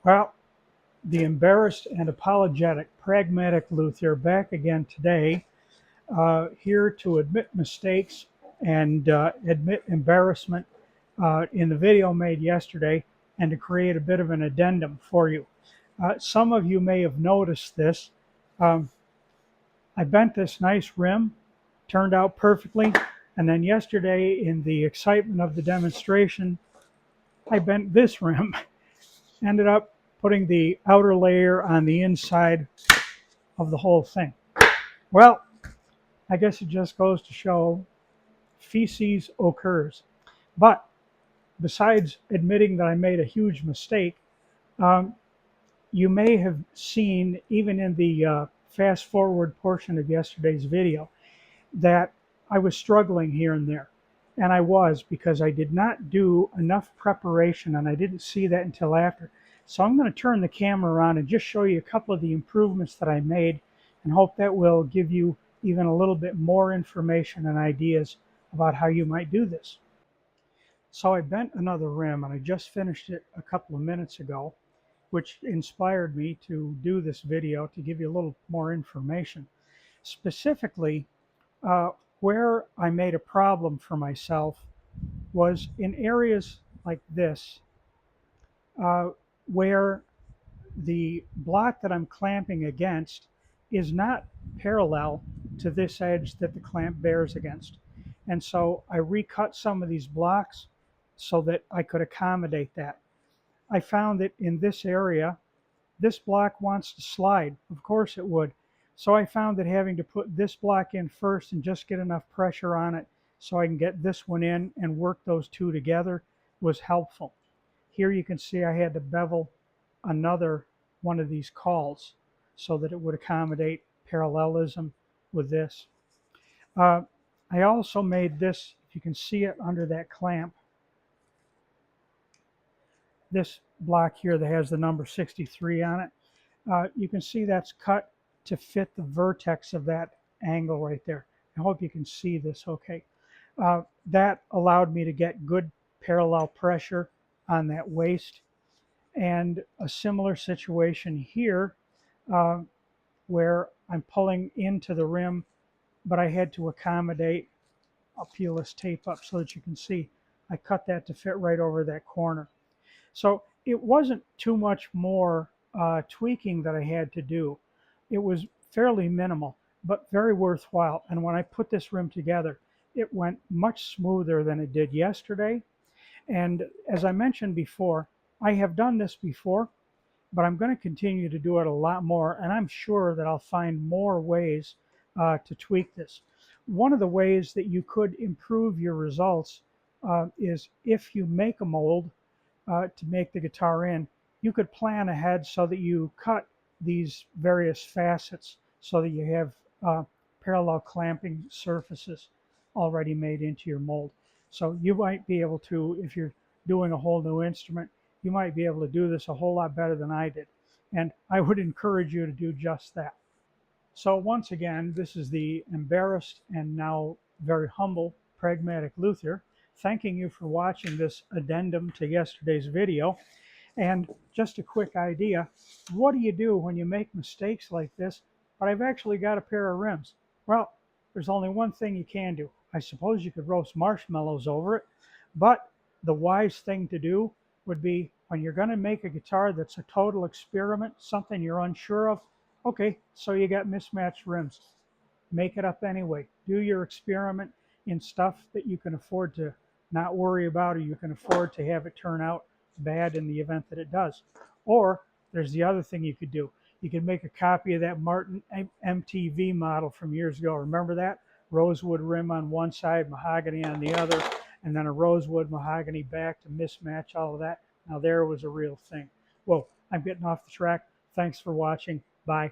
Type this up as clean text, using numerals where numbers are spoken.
Well, the embarrassed and apologetic pragmatic luthier back again today, here to admit mistakes and admit embarrassment in the video made yesterday, and to create a bit of an addendum for you. Some of you may have noticed this. Um, I bent this nice rim, turned out perfectly, and then yesterday in the excitement of the demonstration, I bent this rim. Ended up putting the outer layer on the inside of the whole thing. Well, I guess it just goes to show feces occurs. But besides admitting that I made a huge mistake, um, you may have seen, even in the fast forward portion of yesterday's video, that I was struggling here and there. And I was, because I did not do enough preparation, and I didn't see that until after. So I'm going to turn the camera around and just show you a couple of the improvements that I made, and hope that will give you even a little bit more information and ideas about how you might do this. So I bent another rim, and I just finished it a couple of minutes ago, which inspired me to do this video to give you a little more information. Specifically, uh, where I made a problem for myself was in areas like this, uh, where the block that I'm clamping against is not parallel to this edge that the clamp bears against. And so I recut some of these blocks so that I could accommodate that. I found that in this area, this block wants to slide. Of course it would. So I found that having to put this block in first and just get enough pressure on it so I can get this one in and work those two together was helpful. Here you can see I had to bevel another one of these cauls so that it would accommodate parallelism with this. I also made this, if you can see it under that clamp, this block here that has the number 63 on it. You can see that's cut to fit the vertex of that angle right there. I hope you can see this okay. That allowed me to get good parallel pressure on that waist. And a similar situation here, uh, where I'm pulling into the rim, but I had to accommodate. I'll peel this tape up so that you can see. I cut that to fit right over that corner. So it wasn't too much more tweaking that I had to do. It was fairly minimal, but very worthwhile. And when I put this rim together, it went much smoother than it did yesterday. And as I mentioned before, I have done this before, but I'm going to continue to do it a lot more. And I'm sure that I'll find more ways to tweak this. One of the ways that you could improve your results is if you make a mold to make the guitar in, you could plan ahead so that you cut these various facets so that you have parallel clamping surfaces already made into your mold. So you might be able to, if you're doing a whole new instrument, you might be able to do this a whole lot better than I did. And I would encourage you to do just that. So once again, this is the embarrassed and now very humble pragmatic luthier, thanking you for watching this addendum to yesterday's video. And just a quick idea, what do you do when you make mistakes like this, but I've actually got a pair of rims? Well, there's only one thing you can do. I suppose you could roast marshmallows over it, but the wise thing to do would be, when you're going to make a guitar that's a total experiment, something you're unsure of, okay, so you got mismatched rims. Make it up anyway. Do your experiment in stuff that you can afford to not worry about, or you can afford to have it turn out bad in the event that it does. Or there's the other thing you could do. You could make a copy of that Martin MTV model from years ago. Remember that? Rosewood rim on one side, mahogany on the other, and then a rosewood mahogany back to mismatch all of that. Now there was a real thing. Well, I'm getting off the track. Thanks for watching. Bye.